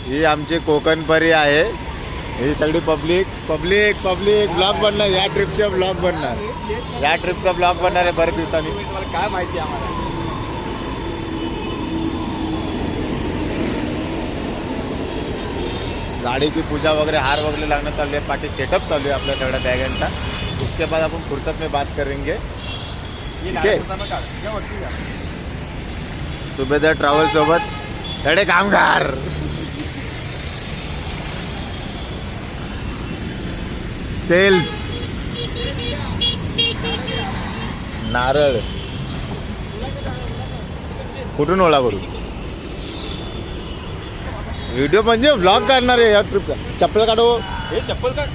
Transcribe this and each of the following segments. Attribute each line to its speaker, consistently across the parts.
Speaker 1: ही आमची कोकणपरी आहे. ही सगळी पब्लिक पब्लिक पब्लिक ब्लॉग बनणार. या ट्रिपचा ब्लॉग बनणार. या ट्रिपचा ब्लॉग बनणार आहे बऱ्याच दिवसांनी.
Speaker 2: काय माहिती आम्हाला.
Speaker 1: गाडीची पूजा वगैरे हार वगैरे लागणं चालू आहे. पाठी सेटअप चालू आहे आपल्या सगळ्या बॅगांचा. उसके बाद आपण फुर्सत में बात करेंगे. ठीक आहे. सुभेदार ट्रॅव्हल सोबत थोडे कामगार. स्टेल नारळ कुठून ओळा करू. व्हिडिओ म्हणजे व्लॉग करणार आहे या ट्रिपचा. चप्पल काढू.
Speaker 2: हे चप्पल काढ.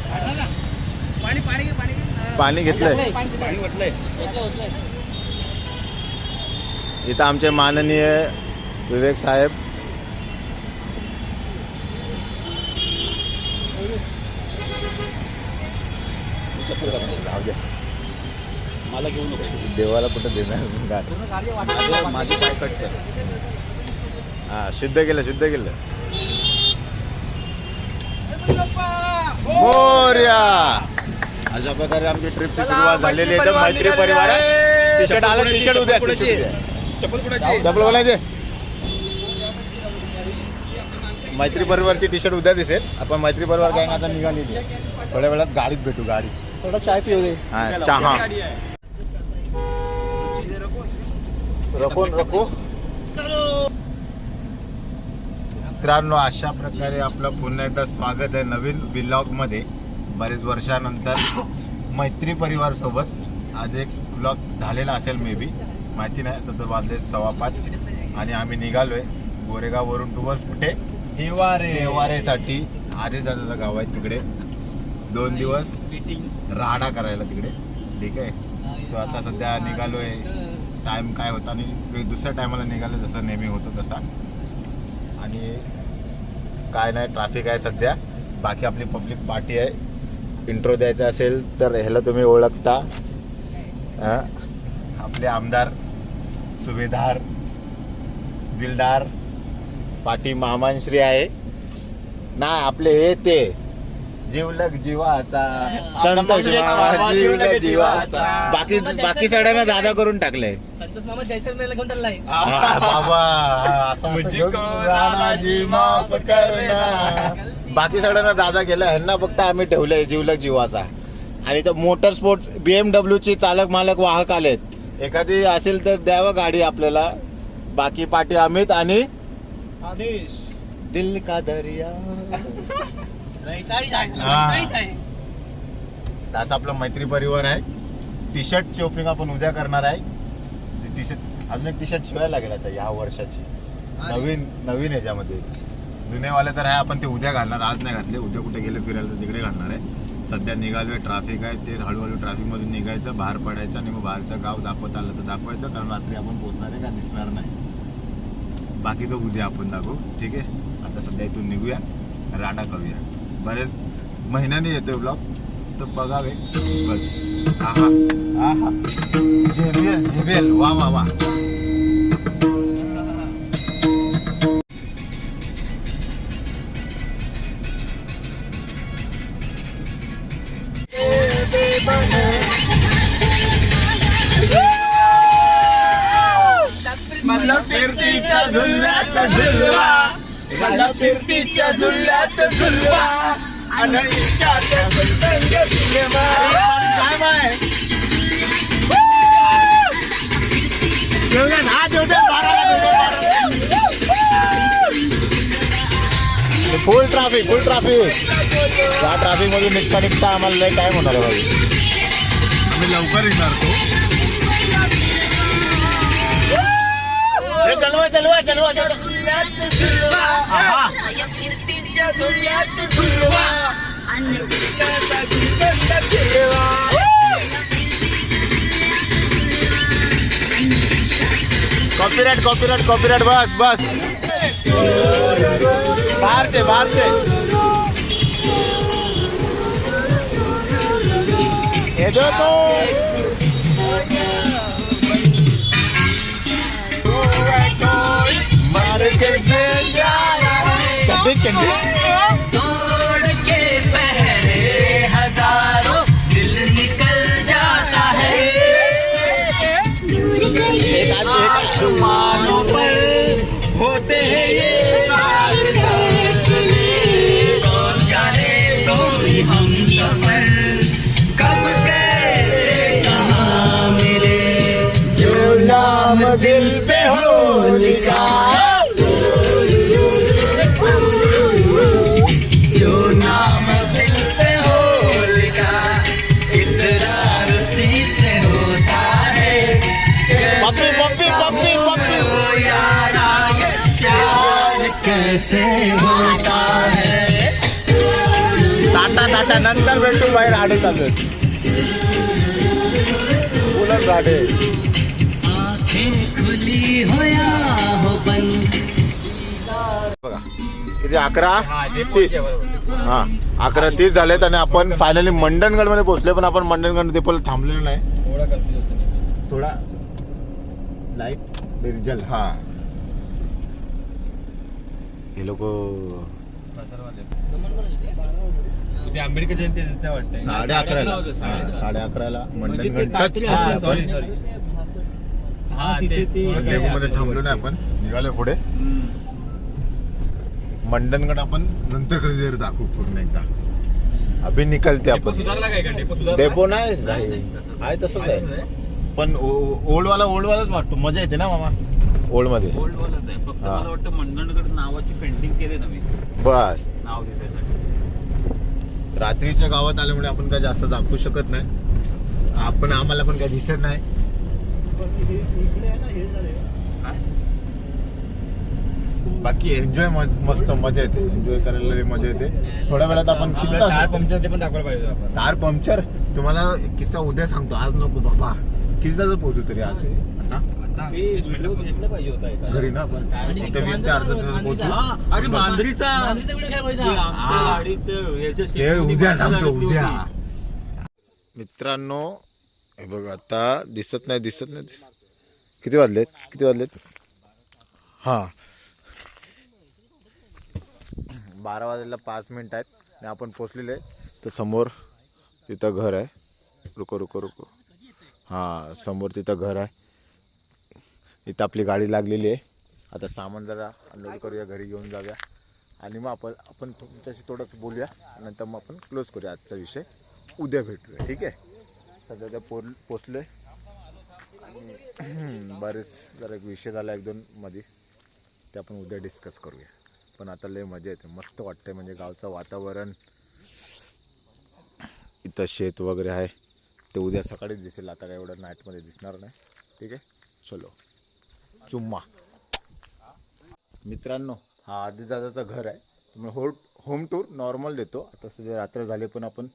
Speaker 1: पाणी घेतलंय. इथं आमचे माननीय विवेक साहेब.
Speaker 2: मला घेऊ नको.
Speaker 1: देवाला कुठं देणार.
Speaker 2: माझी पाय कट कर.
Speaker 1: हा सिद्ध केलं सिद्ध केलं. मोरया. अशा प्रकारे आमची ट्रिपची सुरुवात झालेली आहे. तर मैत्री परिवार टी शर्ट आलं. टी शर्ट उद्या.
Speaker 2: चप्पल कुणाची.
Speaker 1: चप्पल बोलायचे. मैत्री परिवारची टी शर्ट उद्या दिसेल. आपण मैत्री परिवार गँग आता निघालेली आहे. थोड्या वेळात गाडीत भेटू. गाडी थोडा चाय पिऊ दे. हा चहा रखून रखू. मित्रांनो अशा प्रकारे आपलं पुन्हा एकदा स्वागत आहे नवीन व्लॉगमध्ये. बरेच वर्षानंतर मैत्री परिवार सोबत आज एक व्लॉग झालेला असेल मे बी. माहिती नाही. तर वाजले 5:15 आणि आम्ही निघालोय गोरेगाववरून टुवर्स कुठे देवारेसाठी. आधीदादाचं गाव आहे तिकडे. 2 दिवस राहडा करायला तिकडे. ठीक आहे. तो आता सध्या निघालोय. टाइम काय होता आणि दुसऱ्या टायमाला निघालो जसं नेहमी होतं तसा. आणि काय नाही ट्रॅफिक आहे सध्या. बाकी आपली पब्लिक पार्टी आहे. इंट्रो द्यायचा असेल तर ह्याला तुम्ही ओळखता. आपले आमदार सुभेदार दिलदार पाटी मामांश्री आहे ना. आपले हे ते जीवलग जीवाचा संतोष मामा जीवलग जीवाचा. बाकी सगळ्यांना दादा करून टाकलंय.
Speaker 3: संतोष मामा जैसलमेरला घेऊन चाललाय.
Speaker 1: बाबा माफ करना. बाकी सगळ्यांना दादा केला. ह्यांना फक्त आम्ही ठेवलंय जीवलग जीवाचा. आणि तर मोटर स्पोर्ट्स BMW ची चालक मालक वाहक आलेत. एखादी असेल तर द्यावं गाडी आपल्याला. बाकी पाठी अमित आणि
Speaker 2: आदेश.
Speaker 1: दिल का दरिया. असं आपलं मैत्री परिवार आहे. टी शर्टची ओपनिंग आपण उद्या करणार आहे. टी शर्ट अजून एक टी शर्ट शिवायला लागेल आता या वर्षाची. नवीन ह्याच्यामध्ये. जुनेवाले तर आहे आपण ते उद्या घालणार. आज नाही घातले. उद्या कुठे गेले फिरायला तर तिकडे घालणार आहे. सध्या निघालोय. ट्रॅफिक आहे. ते हळूहळू ट्रॅफिकमधून निघायचं. बाहेर पडायचं आणि मग बाहेरचं गाव दाखवत आलं तर दाखवायचं. कारण रात्री आपण पोहोचणार आहे का दिसणार नाही. बाकीचं उद्या आपण दाखवू. ठीक आहे. आता सध्या इथून निघूया. राडा करूया. बरेच महिन्याने येतोय ब्लॉग तर बघावे. बस. आहा आहा झेबेल झेबेल. वा वा वा.
Speaker 2: मला फिरतीच्या झुल्यात झुलवा. मला फिरतीच्या झुल्यात झुलवा. आणि इच्छाच्या गुलकंद झुलवा. काय माय
Speaker 1: फुल ट्रॅफिक या ट्रॅफिक मधून निघता आम्हाला लय टाइम होणार आहे. आम्ही लवकर येणार तो. चलवा चलवा चलवा.
Speaker 3: फिरतीच्या झुल्यात झुलवा.
Speaker 1: कॉपीराइट बस बाहर से ये जो तो मार के चड्डी चड्डी
Speaker 3: तोड़ के पहरे हजारों दिल निकल जाता है आसमानों पर होते हैं ये सारे फैसले और जाने कोई हम सफर कब कैसे कहाँ मिले
Speaker 2: जो नाम दिल पे हो लिखा,
Speaker 3: जो नाम दिल पे हो लिखा इकरार उसी से होता है
Speaker 2: पप्पी पप्पी पप्पी पप्पी
Speaker 3: वो यार आगे प्यार कैसे होता है
Speaker 2: टाटा टाटा नंतर भेटू बाहेर राडे चालू आहेत उलट राडे
Speaker 3: आंखें खुली हो या हो बंद
Speaker 1: बघा किती 11:30 हा 11:30 झालेत आणि आपण फायनली मंडणगड मध्ये पोहोचले. पण आपण मंडणगड डेपोला थांबलेलो नाही, थोडा लाईट निर्जल. हा हे लोक
Speaker 4: आंबेडकर जयंती वाटतं
Speaker 1: 11:30 11:30 मंडणगड टच आपण डेपोमध्ये थांबलो नाही, आपण निघालो पुढे. मंडणगड आपण नंतर कधी दाखवू पूर्ण एकदा. अभि निकलते आपण.
Speaker 4: सुधारला काय का डेपो सुधारला?
Speaker 1: डेपो नाही आहे तसंच आहे, पण ओल्डवालाच वाटतो. मजा येते ना मामा ओल्ड मध्ये.
Speaker 4: ओल्ड वालाच आहे, फक्त
Speaker 1: हा.
Speaker 4: मला वाटतं मंडणगड नावाची पेंटिंग केले नवीन
Speaker 1: बस
Speaker 4: नाव दिसायसाठी.
Speaker 1: रात्रीच्या गावात आल्यामुळे आपण काय जास्त दाखवू शकत नाही. आम्हाला पण काय दिसत नाही.
Speaker 4: काय?
Speaker 1: बाकी एन्जॉय मस्त मजा येते. एन्जॉय करायला लई मजा येते. थोड्या वेळात आपण किती
Speaker 4: टायर
Speaker 1: तास
Speaker 4: पंक्चर ते पण दाखवायला पाहिजे आपण.
Speaker 1: तार पंक्चर. तुम्हाला एक किस्सा उद्या सांगतो, आज नको बाबा. किती तास पोहोचू तरी आज आता
Speaker 4: आता 20 मिनिटं घेतलं पाहिजे होता एका.
Speaker 1: घरी ना आपण इथे 20 ते अर्धा तास पोहोचू.
Speaker 4: हा, अरे मांजरीचा
Speaker 3: व्हिडिओ काय माहिती
Speaker 4: आमच्या गाडीचं याच्या
Speaker 1: हे
Speaker 4: स्टेशनची
Speaker 1: उद्या
Speaker 4: भांडणं
Speaker 1: सांगतो
Speaker 4: झाली
Speaker 1: उद्या.
Speaker 4: होती.
Speaker 1: मित्रांनो हे बघ आता दिसत नाही. किती वाजलेत हां 12 वाजायला 5 मिनिट आहेत आणि आपण पोचलेले. तर समोर तिथं घर आहे. रुको हां समोर तिथं घर आहे. इथं आपली गाडी लागलेली आहे. आता सामान जरा अनलोड करूया, घरी घेऊन जाऊया आणि मग आपण तुमच्याशी थोडंसं बोलूया. नंतर मग आपण क्लोज करूया आजचा विषय. उद्या भेटूया, ठीक आहे. सध्या त्या पोचले आणि बरेच जरा एक विषय झाला 1-2 मध्ये, ते आपण उद्या डिस्कस करूया. पण आता लय मजा येते, मस्त वाटतंय. म्हणजे गावचं वातावरण, इथं शेत वगैरे आहे ते उद्या सकाळीच दिसेल. आता काय एवढं नाईटमध्ये दिसणार नाही, ठीक आहे. चलो चुम्मा. मित्रांनो हा आदिदादाचं घर आहे. तुम्ही होम टूर नॉर्मल देतो. आता सध्या रात्र झाले, पण आपण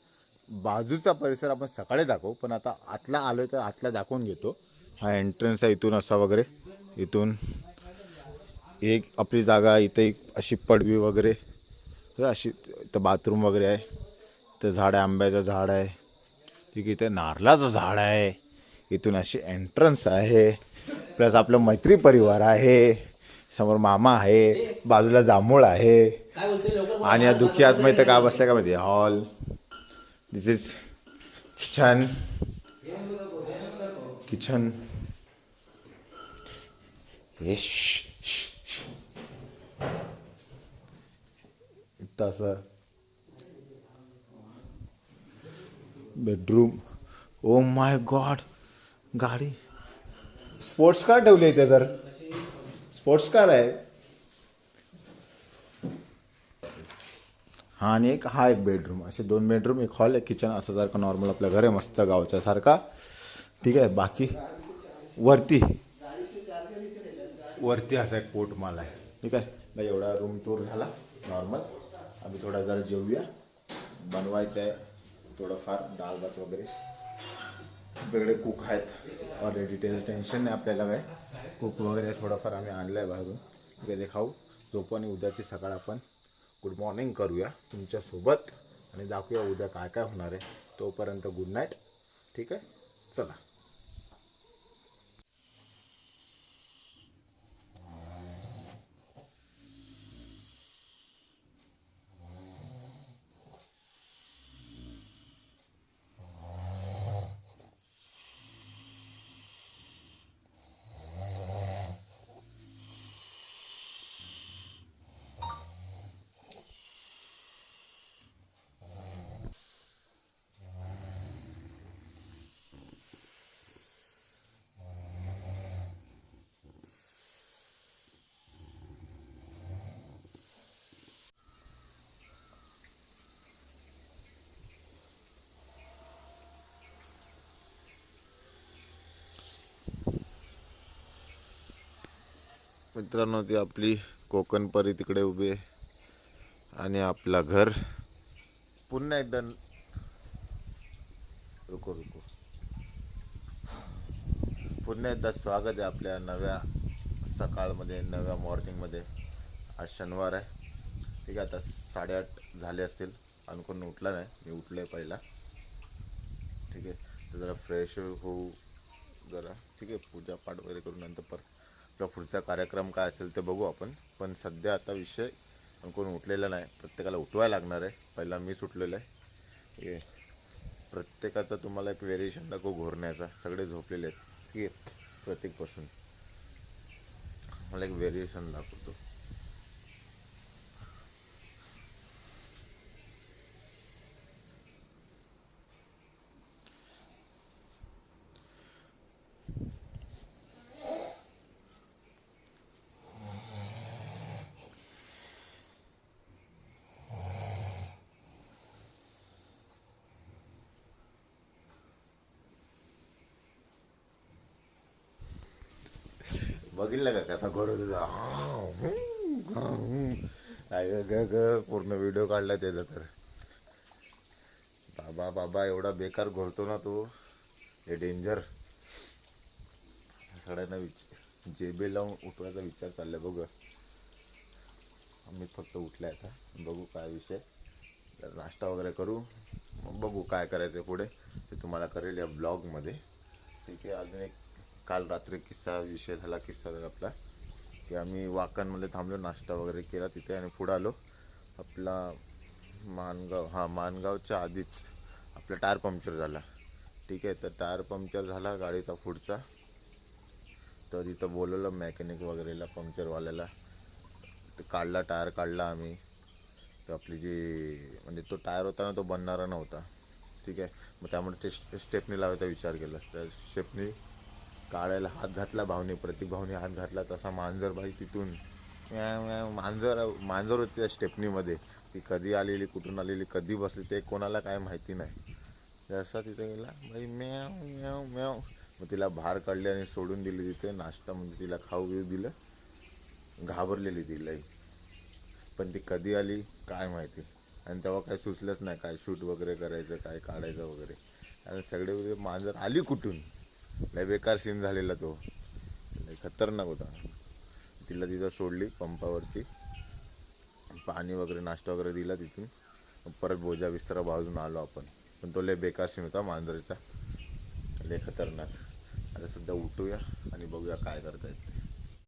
Speaker 1: बाजूचा परिसर आपण सकाळी दाखवू. पण आता आतला आलो तर आतला दाखवून घेतो. हा एंट्रन्स आहे इथून असा वगैरे. इथून एक आपली जागा, इथं एक अशी पडवी वगैरे अशी, इथं बाथरूम वगैरे आहे. इथं झाड आहे, आंब्याचं झाड आहे, ठीक आहे. इथं नारळाचं झाड आहे. इथून अशी एंट्रन्स आहे. प्लस आपलं मैत्री परिवार आहे. समोर मामा आहे, बाजूला जांभूळ आहे. आणि या दुखी आतमध्ये तर काय बसल्या का माहिती, हॉल. This is kitchen. हे इथं असं बेडरूम. ओ माय गॉड, गाडी स्पोर्ट्स कार ठेवली आहे इथे. तर स्पोर्ट्स कार आहे. हा आणि हा एक बेडरूम. असे 2 बेडरूम, एक हॉल, एक किचन. असं सारखं नॉर्मल आपलं घर आहे, मस्त गावच्या सारखा, ठीक आहे. बाकी वरती असा एक पोटमाल आहे, ठीक आहे. नाही एवढा रूम टूर झाला नॉर्मल. आम्ही थोडा जरा जेवूया. बनवायचं आहे थोडंफार डाळ भात वगैरे. वेगळे कुक आहेत ऑलरेडी, टेन्शन नाही आपल्याला. काय कुक वगैरे थोडंफार आम्ही आणलं आहे बाहेरून, ठीक आहे. ते खाऊ, झोपू आणि उद्याची सकाळ आपण गुड मॉर्निंग करूया तुमच्यासोबत आणि दाखवूया उद्या काय काय होणार आहे. तोपर्यंत गुड नाईट, ठीक आहे. चला. मित्रांनो ती आपली कोकण परी तिकडे उभी आहे आणि आपला घर पुन्हा एकदा रुको पुन्हा एकदा स्वागत आहे आपल्या नव्या सकाळमध्ये, नव्या मॉर्निंगमध्ये. आज शनिवार आहे, ठीक आहे. आता 8:30 झाले असतील आणि कोण उठला नाही, मी उठलो आहे पहिला, ठीक आहे. तर जरा फ्रेश होऊ जरा, ठीक आहे. पूजापाठ वगैरे करून नंतर आपला पुढचा कार्यक्रम काय असेल ते बघू आपण. पण सध्या आता विषय कोण उठलेला नाही, प्रत्येकाला उठवायला लागणार आहे. पहिला मीच उठलेलं आहे, ठीक आहे. प्रत्येकाचा तुम्हाला एक व्हेरिएशन दाखवू घोरण्याचा. सगळे झोपलेले आहेत, ठीक आहे. प्रत्येकपासून मला एक व्हेरिएशन दाखवतो. बघितलं का कसा घोरत होता, पूर्ण व्हिडिओ काढला त्याचा. तर बाबा एवढा बेकार घोरतो ना तो, हे डेंजर. सगळ्यांना जेबे लावून उठवायचा विचार चाललाय. बघू, आम्ही फक्त उठलाय आता, बघू काय विषय. तर नाश्ता वगैरे करू, मग बघू काय करायचं पुढे ते तुम्हाला करेल या ब्लॉगमध्ये, ठीक आहे. अजून एक काल रात्री विषय झाला आपला, की आम्ही वाकणमध्ये थांबलो, नाश्ता वगैरे केला तिथे आणि पुढं आलो आपला माणगाव. माणगावच्या आधीच आपला टायर पंक्चर झाला, ठीक आहे. तर टायर पंक्चर झाला गाडीचा पुढचा. तर तिथं बोलवलं मेकॅनिक वगैरेला, पंक्चरवाल्याला. तर टायर काढला आम्ही. तर आपली जी म्हणजे तो टायर होता ना, तो बनणारा नव्हता, ठीक आहे. मग त्यामुळे ते स्टेपनी लावायचा विचार केला. तर स्टेपनी काढायला हात घातला भावने, प्रतीक भावने हात घातला, तसा मांजर बाई तिथून मांजर होती त्या स्टेपनीमध्ये. ती कधी आलेली, कुठून आलेली, कधी बसली ते कोणाला काय माहिती नाही. जसा तिथे गेला बाई म्याव म्याव म्याव. मग तिला बाहेर काढली आणि सोडून दिली तिथे. नाश्ता म्हणजे तिला खाऊ बिऊ दिलं. घाबरलेली तिलाही, पण ती कधी आली काय माहिती. आणि तेव्हा काय सुचलंच नाही काय शूट वगैरे करायचं, काय काढायचं वगैरे. आणि सगळे मांजर आली कुठून, लय बेकार सीन झालेला तो, लय खतरनाक होता. तिला तिथं सोडली पंपावरती, पाणी वगैरे नाश्ता वगैरे दिला तिथून. परत बोजा बिस्तरा भाजून आलो आपण. पण तो लय बेकार सीन होता मांजरीचा, लय खतरनाक. आता सध्या उठूया आणि बघूया काय करता येतं.